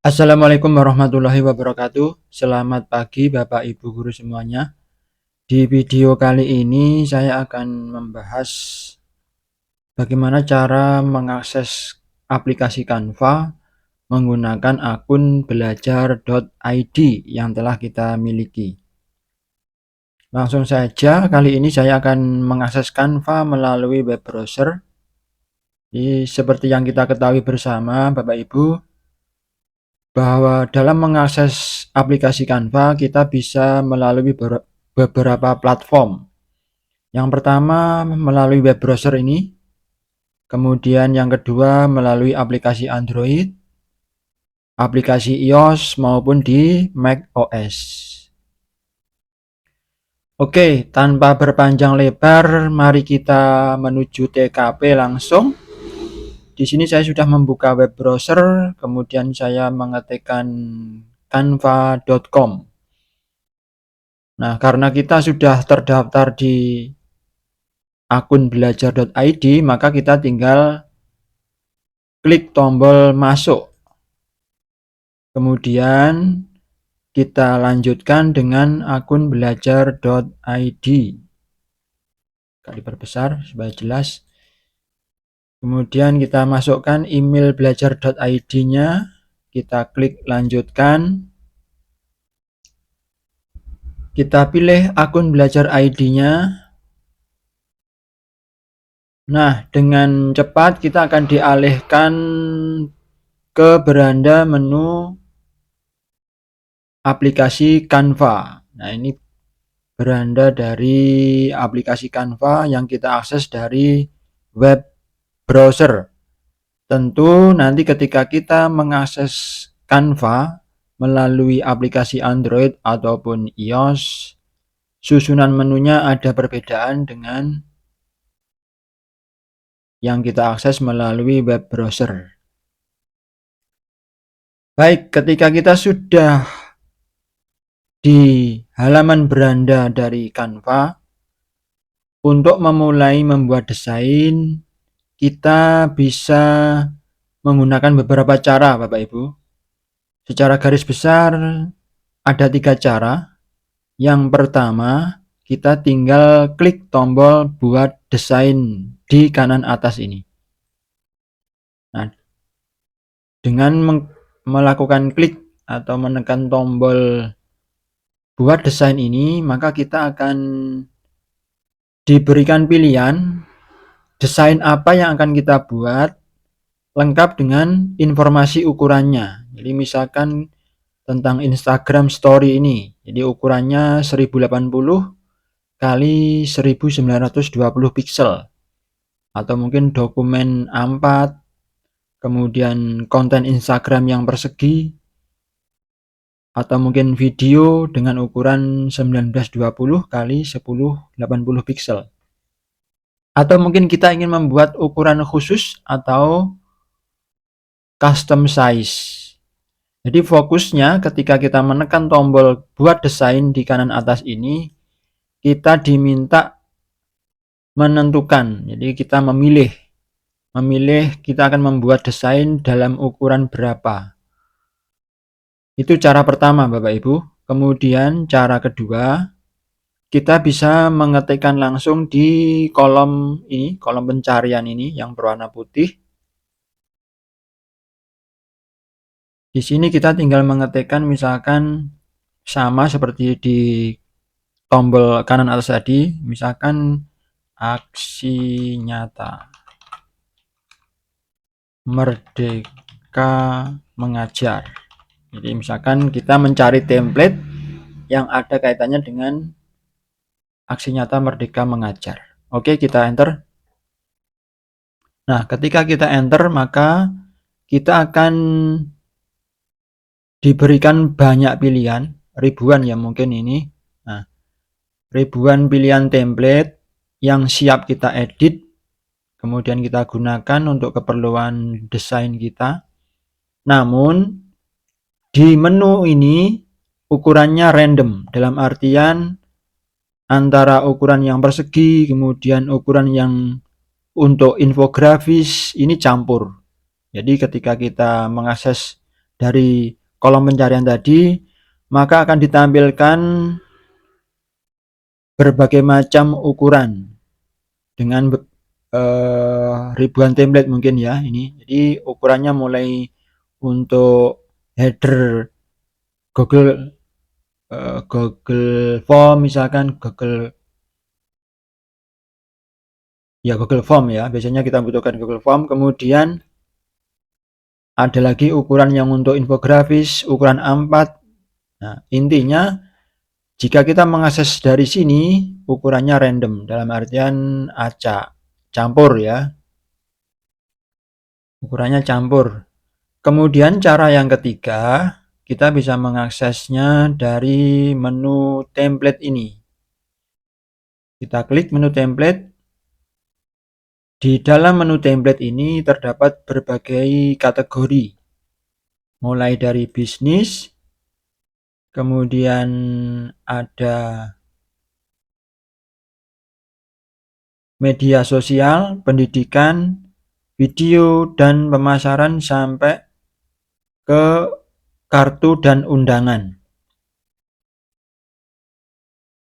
Assalamualaikum warahmatullahi wabarakatuh. Selamat pagi Bapak Ibu guru semuanya. Di video kali ini saya akan membahas bagaimana cara mengakses aplikasi Canva menggunakan akun belajar.id yang telah kita miliki. Langsung saja, kali ini saya akan mengakses Canva melalui web browser. Jadi, seperti yang kita ketahui bersama Bapak Ibu, bahwa dalam mengakses aplikasi Canva kita bisa melalui beberapa platform. Yang pertama melalui web browser ini, kemudian yang kedua melalui aplikasi Android, aplikasi iOS maupun di Mac OS. Oke, tanpa berpanjang lebar, mari kita menuju TKP langsung. Di sini saya sudah membuka web browser, kemudian saya mengetikkan canva.com. Nah, karena kita sudah terdaftar di akun belajar.id, maka kita tinggal klik tombol masuk. Kemudian kita lanjutkan dengan akun belajar.id. Diperbesar supaya jelas. Kemudian kita masukkan email belajar.id-nya, kita klik lanjutkan. Kita pilih akun belajar ID-nya. Nah, dengan cepat kita akan dialihkan ke beranda menu aplikasi Canva. Nah, ini beranda dari aplikasi Canva yang kita akses dari web browser. Tentu nanti ketika kita mengakses Canva melalui aplikasi Android ataupun iOS, susunan menunya ada perbedaan dengan yang kita akses melalui web browser. Baik, ketika kita sudah di halaman beranda dari Canva, untuk memulai membuat desain, kita bisa menggunakan beberapa cara, Bapak Ibu. Secara garis besar, ada 3 cara. Yang pertama, kita tinggal klik tombol buat desain di kanan atas ini. Nah, dengan melakukan klik atau menekan tombol buat desain ini, maka kita akan diberikan pilihan desain apa yang akan kita buat lengkap dengan informasi ukurannya. Jadi misalkan tentang Instagram Story ini, jadi ukurannya 1080 kali 1920 pixel, atau mungkin dokumen A4, kemudian konten Instagram yang persegi, atau mungkin video dengan ukuran 1920 kali 1080 pixel. Atau mungkin kita ingin membuat ukuran khusus atau custom size. Jadi fokusnya ketika kita menekan tombol buat desain di kanan atas ini, kita diminta menentukan. Jadi kita memilih kita akan membuat desain dalam ukuran berapa. Itu cara pertama, Bapak Ibu. Kemudian cara kedua, kita bisa mengetikkan langsung di kolom ini, kolom pencarian ini yang berwarna putih. Di sini kita tinggal mengetikkan misalkan sama seperti di tombol kanan atas tadi, misalkan aksi nyata Merdeka Mengajar. Jadi misalkan kita mencari template yang ada kaitannya dengan aksi nyata Merdeka Mengajar. Oke, kita enter. Nah, ketika kita enter, maka kita akan diberikan banyak pilihan, ribuan ya mungkin ini. Nah, ribuan pilihan template yang siap kita edit, kemudian kita gunakan untuk keperluan desain kita. Namun, di menu ini ukurannya random, dalam artian antara ukuran yang persegi, kemudian ukuran yang untuk infografis, ini campur. Jadi ketika kita mengakses dari kolom pencarian tadi, maka akan ditampilkan berbagai macam ukuran dengan ribuan template mungkin ya ini. Jadi ukurannya mulai untuk header Google Form, misalkan Google Form ya, biasanya kita butuhkan Google Form. Kemudian ada lagi ukuran yang untuk infografis, ukuran A4. Nah, intinya jika kita mengakses dari sini, ukurannya random, dalam artian acak, campur ya. Ukurannya campur. Kemudian cara yang ketiga, kita bisa mengaksesnya dari menu template ini. Kita klik menu template. Di dalam menu template ini terdapat berbagai kategori, mulai dari bisnis, kemudian ada media sosial, pendidikan, video, dan pemasaran sampai ke kartu dan undangan.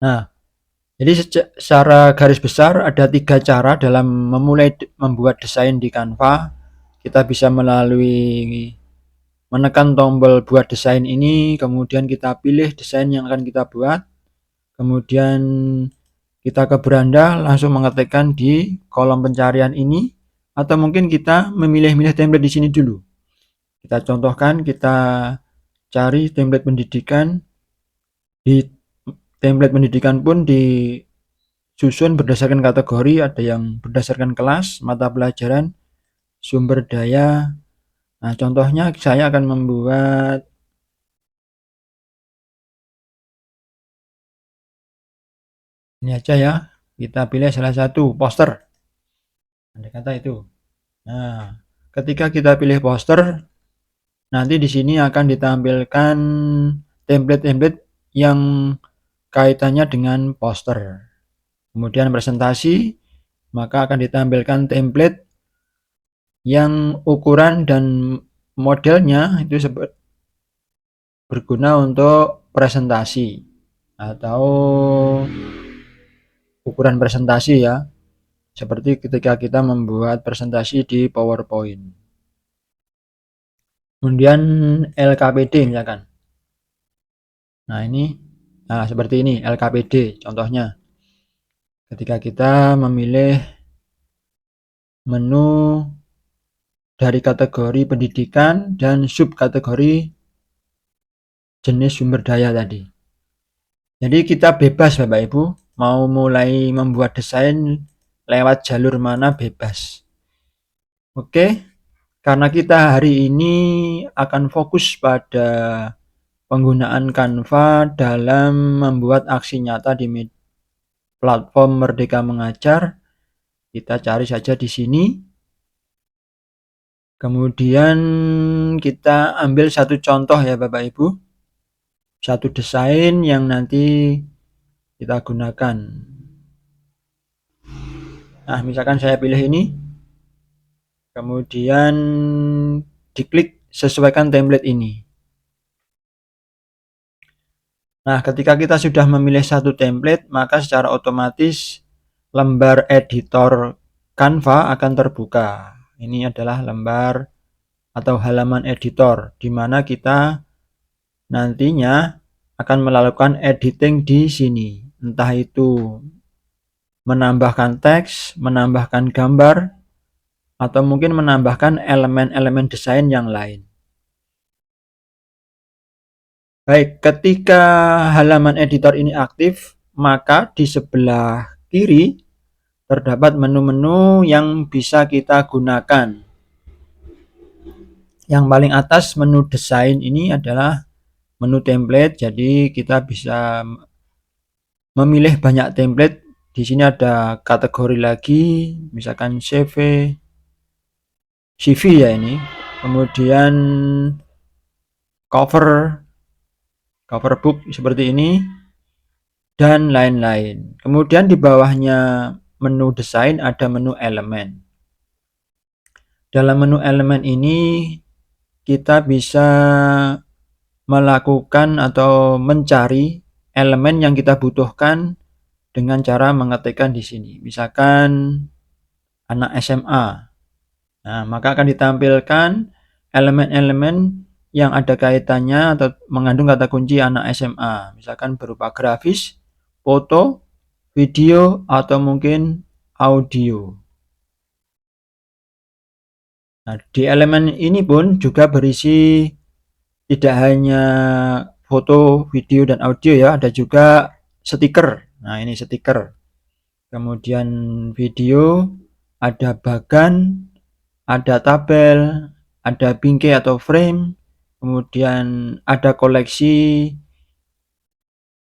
Nah, jadi secara garis besar ada 3 cara dalam memulai membuat desain di Canva. Kita bisa melalui menekan tombol buat desain ini, kemudian kita pilih desain yang akan kita buat, kemudian kita ke beranda langsung mengetikkan di kolom pencarian ini, atau mungkin kita memilih-milih template di sini dulu. Kita contohkan, kita cari template pendidikan. Di template pendidikan pun disusun berdasarkan kategori, ada yang berdasarkan kelas, mata pelajaran, sumber daya. Nah, contohnya saya akan membuat ini aja ya. Kita pilih salah satu poster. Andai kata itu. Nah, ketika kita pilih poster, nanti di sini akan ditampilkan template-template yang kaitannya dengan poster. Kemudian presentasi, maka akan ditampilkan template yang ukuran dan modelnya itu berguna untuk presentasi atau ukuran presentasi ya, seperti ketika kita membuat presentasi di PowerPoint. Kemudian LKPD misalkan. Nah, seperti ini LKPD contohnya. Ketika kita memilih menu dari kategori pendidikan dan subkategori jenis sumber daya tadi. Jadi kita bebas Bapak Ibu, mau mulai membuat desain lewat jalur mana bebas. Oke, karena kita hari ini akan fokus pada penggunaan Canva dalam membuat aksi nyata di platform Merdeka Mengajar, kita cari saja di sini. Kemudian kita ambil satu contoh ya Bapak Ibu, satu desain yang nanti kita gunakan. Nah, misalkan saya pilih ini, kemudian diklik sesuaikan template ini. Nah, ketika kita sudah memilih satu template, maka secara otomatis lembar editor Canva akan terbuka. Ini adalah lembar atau halaman editor, di mana kita nantinya akan melakukan editing di sini. Entah itu menambahkan teks, menambahkan gambar, atau mungkin menambahkan elemen-elemen desain yang lain. Baik, ketika halaman editor ini aktif, maka di sebelah kiri terdapat menu-menu yang bisa kita gunakan. Yang paling atas menu desain ini adalah menu template, jadi kita bisa memilih banyak template. Di sini ada kategori lagi, misalkan CV ya ini. Kemudian cover book seperti ini dan lain-lain. Kemudian di bawahnya menu desain ada menu elemen. Dalam menu elemen ini kita bisa melakukan atau mencari elemen yang kita butuhkan dengan cara mengetikkan di sini. Misalkan anak SMA. Nah, maka akan ditampilkan elemen-elemen yang ada kaitannya atau mengandung kata kunci anak SMA. Misalkan berupa grafis, foto, video, atau mungkin audio. Nah, di elemen ini pun juga berisi tidak hanya foto, video, dan audio ya, ada juga stiker. Nah, ini stiker. Kemudian video, ada bagan, ada tabel, ada bingkai atau frame, kemudian ada koleksi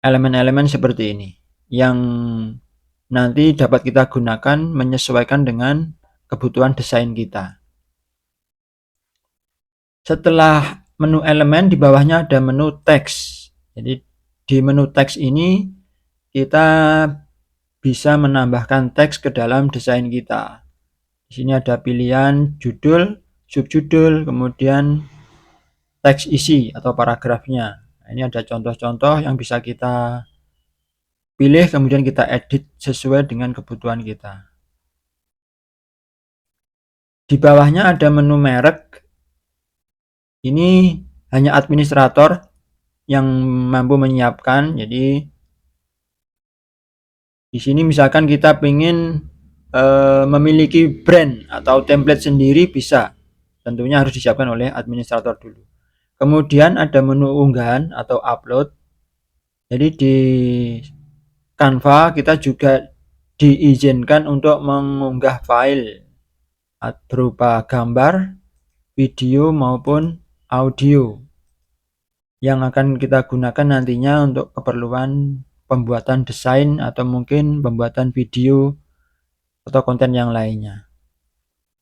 elemen-elemen seperti ini yang nanti dapat kita gunakan menyesuaikan dengan kebutuhan desain kita. Setelah menu elemen, di bawahnya ada menu teks. Jadi di menu teks ini kita bisa menambahkan teks ke dalam desain kita. Di sini ada pilihan judul, subjudul, kemudian teks isi atau paragrafnya. Nah, ini ada contoh-contoh yang bisa kita pilih, kemudian kita edit sesuai dengan kebutuhan kita. Di bawahnya ada menu merek. Ini hanya administrator yang mampu menyiapkan. Jadi di sini misalkan kita ingin memiliki brand atau template sendiri, bisa. Tentunya harus disiapkan oleh administrator dulu. Kemudian ada menu unggahan atau upload. Jadi di Canva kita juga diizinkan untuk mengunggah file berupa gambar, video maupun audio yang akan kita gunakan nantinya untuk keperluan pembuatan desain atau mungkin pembuatan video atau konten yang lainnya.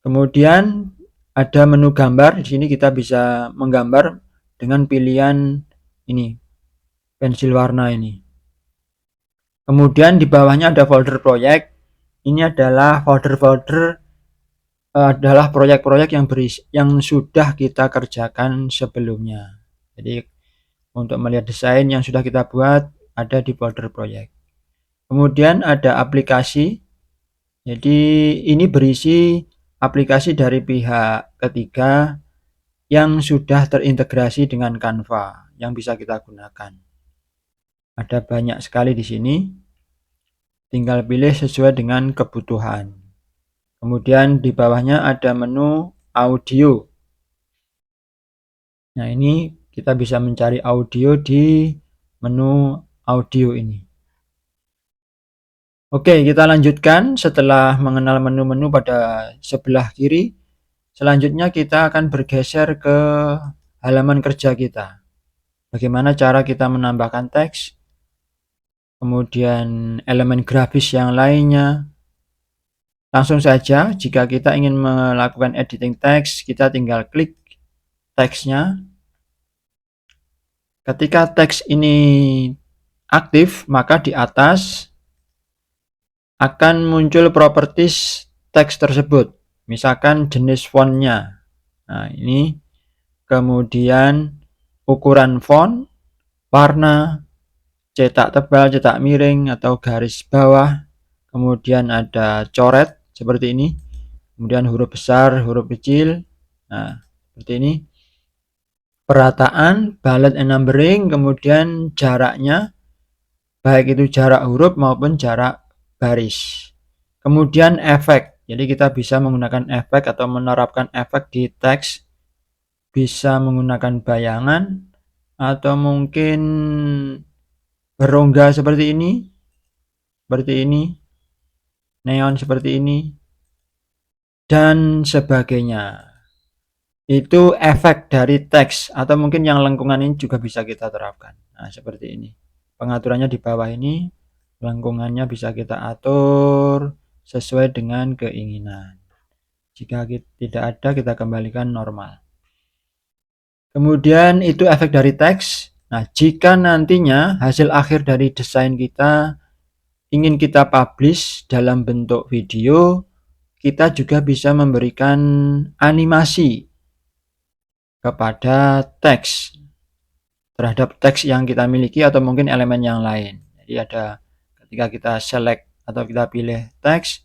Kemudian ada menu gambar. Di sini kita bisa menggambar dengan pilihan ini, pensil warna ini. Kemudian di bawahnya ada folder proyek. Ini adalah folder-folder adalah proyek-proyek yang sudah kita kerjakan sebelumnya. Jadi untuk melihat desain yang sudah kita buat ada di folder proyek. Kemudian ada aplikasi. Jadi ini berisi aplikasi dari pihak ketiga yang sudah terintegrasi dengan Canva yang bisa kita gunakan. Ada banyak sekali di sini. Tinggal pilih sesuai dengan kebutuhan. Kemudian di bawahnya ada menu audio. Nah, ini kita bisa mencari audio di menu audio ini. Oke, kita lanjutkan setelah mengenal menu-menu pada sebelah kiri. Selanjutnya kita akan bergeser ke halaman kerja kita. Bagaimana cara kita menambahkan teks, kemudian elemen grafis yang lainnya. Langsung saja, jika kita ingin melakukan editing teks, kita tinggal klik teksnya. Ketika teks ini aktif, maka di atas akan muncul properties teks tersebut. Misalkan jenis fontnya. Nah, ini kemudian ukuran font, warna, cetak tebal, cetak miring, atau garis bawah. Kemudian ada coret seperti ini. Kemudian huruf besar, huruf kecil. Nah, seperti ini. Perataan, bullet and numbering, kemudian jaraknya, baik itu jarak huruf maupun jarak baris. Kemudian efek. Jadi kita bisa menggunakan efek atau menerapkan efek di teks. Bisa menggunakan bayangan atau mungkin berongga seperti ini, neon seperti ini, dan sebagainya. Itu efek dari teks atau mungkin yang lengkungan ini juga bisa kita terapkan. Nah, seperti ini. Pengaturannya di bawah ini, lengkungannya bisa kita atur sesuai dengan keinginan. Jika tidak ada, kita kembalikan normal. Kemudian itu efek dari teks. Nah, jika nantinya hasil akhir dari desain kita ingin kita publish dalam bentuk video, kita juga bisa memberikan animasi kepada teks. terhadap teks yang kita miliki atau mungkin elemen yang lain. Jadi ada ketika kita select atau kita pilih teks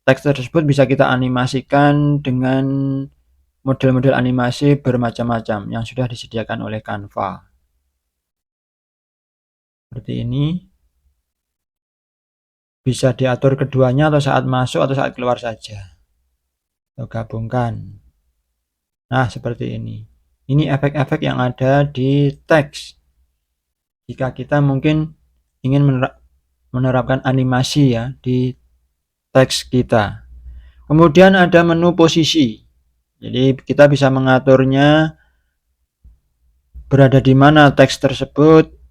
tersebut bisa kita animasikan dengan model-model animasi bermacam-macam yang sudah disediakan oleh Canva. Seperti ini. Bisa diatur keduanya atau saat masuk atau saat keluar saja. Atau gabungkan. Nah, seperti ini. Ini efek-efek yang ada di teks. Jika kita mungkin ingin menerapkan animasi ya di teks kita. Kemudian ada menu posisi. Jadi kita bisa mengaturnya berada di mana teks tersebut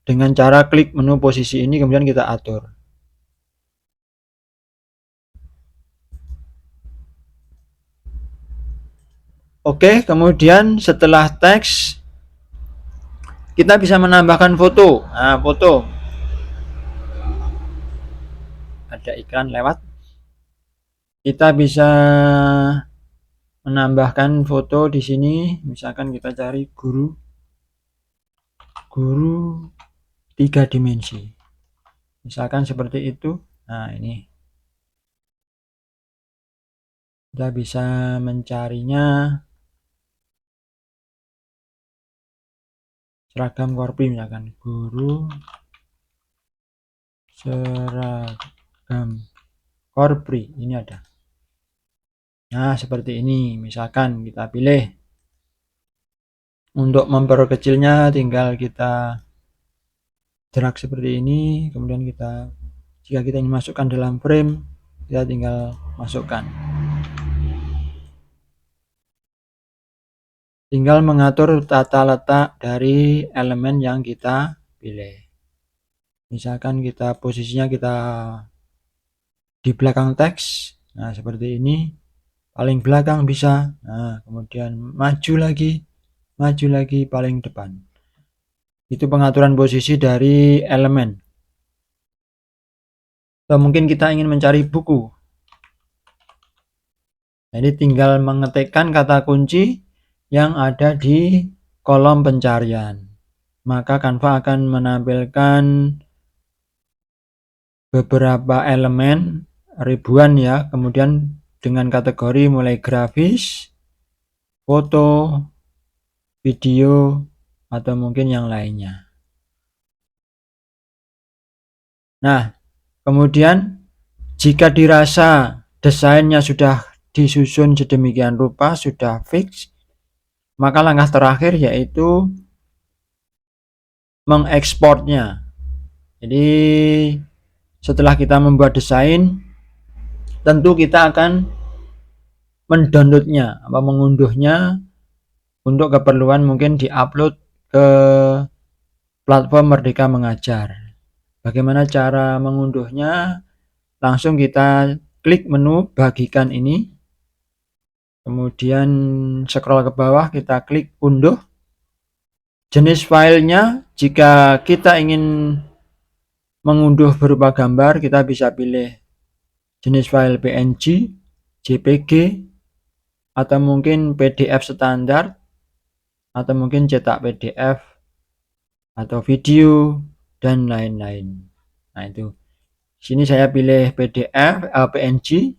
dengan cara klik menu posisi ini kemudian kita atur. Oke, kemudian setelah teks kita bisa menambahkan foto. Nah, foto. Ada iklan lewat. Kita bisa menambahkan foto di sini. Misalkan kita cari guru 3 dimensi. Misalkan seperti itu. Nah, ini. Kita bisa mencarinya seragam Korpri misalkan. Guru seragam Korpri. Ini ada. Nah, seperti ini. Misalkan kita pilih. Untuk memperkecilnya tinggal kita drag seperti ini. Kemudian jika kita ingin masukkan dalam frame, kita tinggal masukkan. Tinggal mengatur tata letak dari elemen yang kita pilih. Misalkan posisinya kita di belakang teks. Nah, seperti ini. Paling belakang bisa. Nah, kemudian maju lagi paling depan. Itu pengaturan posisi dari elemen. Atau mungkin kita ingin mencari buku. Jadi tinggal mengetikkan kata kunci yang ada di kolom pencarian. Maka Canva akan menampilkan beberapa elemen ribuan ya, kemudian dengan kategori mulai grafis, foto, video, atau mungkin yang lainnya. Nah, kemudian jika dirasa desainnya sudah disusun sedemikian rupa, sudah fix, maka langkah terakhir yaitu mengekspornya. Jadi setelah kita membuat desain, tentu kita akan mendownloadnya atau mengunduhnya untuk keperluan mungkin diupload ke platform Merdeka Mengajar. Bagaimana cara mengunduhnya? Langsung kita klik menu bagikan ini. Kemudian scroll ke bawah, kita klik unduh. Jenis filenya, jika kita ingin mengunduh berupa gambar, kita bisa pilih jenis file PNG, JPG, atau mungkin PDF standar, atau mungkin cetak PDF, atau video, dan lain-lain. Nah, itu. Sini saya pilih PDF, PNG.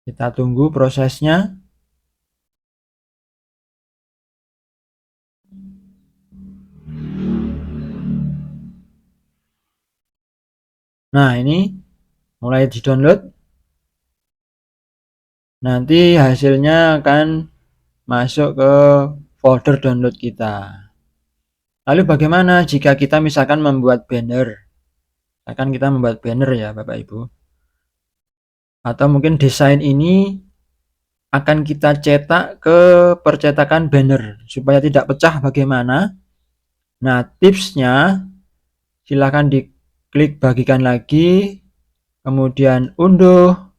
Kita tunggu prosesnya. Nah, ini mulai di-download. Nanti hasilnya akan masuk ke folder download kita. Lalu bagaimana jika kita misalkan membuat banner? Misalkan kita membuat banner ya Bapak Ibu. Atau mungkin desain ini akan kita cetak ke percetakan banner supaya tidak pecah bagaimana? Nah, tipsnya silahkan diklik bagikan lagi, kemudian unduh.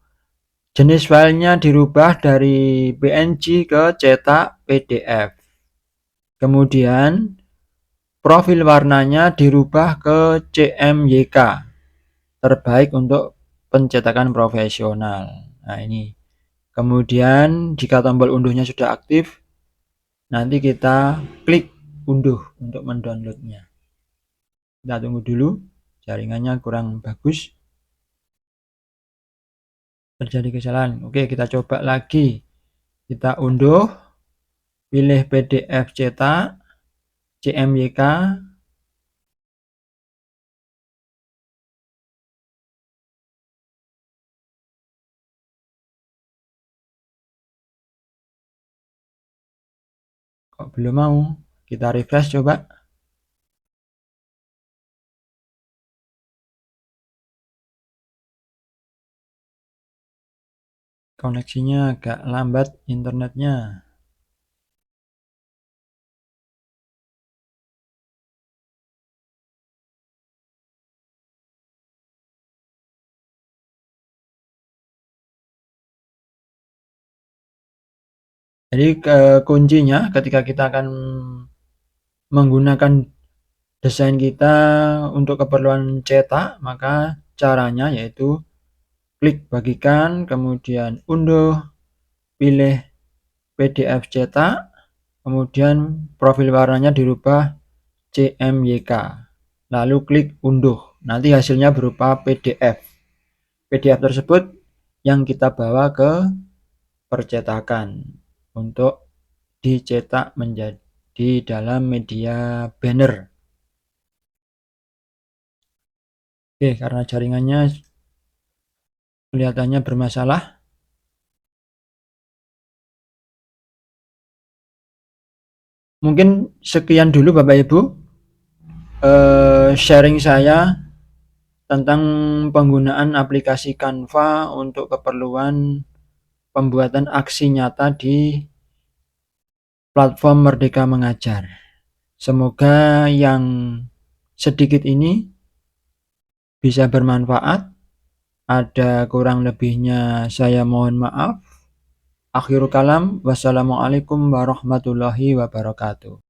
Jenis filenya dirubah dari PNG ke cetak PDF. Kemudian profil warnanya dirubah ke CMYK. Terbaik untuk pencetakan profesional. Nah, ini. Kemudian jika tombol unduhnya sudah aktif, nanti kita klik unduh untuk mendownloadnya. Kita tunggu dulu, jaringannya kurang bagus, terjadi kesalahan. Oke, kita coba lagi. Kita unduh, pilih PDF cetak, CMYK, kok belum mau. Kita refresh coba. Koneksinya agak lambat internetnya. Jadi kuncinya ketika kita akan menggunakan desain kita untuk keperluan cetak, maka caranya yaitu klik bagikan, kemudian unduh, pilih PDF cetak, kemudian profil warnanya dirubah CMYK, lalu klik unduh. Nanti hasilnya berupa PDF. PDF tersebut yang kita bawa ke percetakan untuk dicetak menjadi di dalam media banner. Oke, karena jaringannya kelihatannya bermasalah, mungkin sekian dulu Bapak Ibu sharing saya tentang penggunaan aplikasi Canva untuk keperluan pembuatan aksi nyata di platform Merdeka Mengajar. Semoga yang sedikit ini bisa bermanfaat. Ada kurang lebihnya saya mohon maaf. Akhirul kalam, wassalamualaikum warahmatullahi wabarakatuh.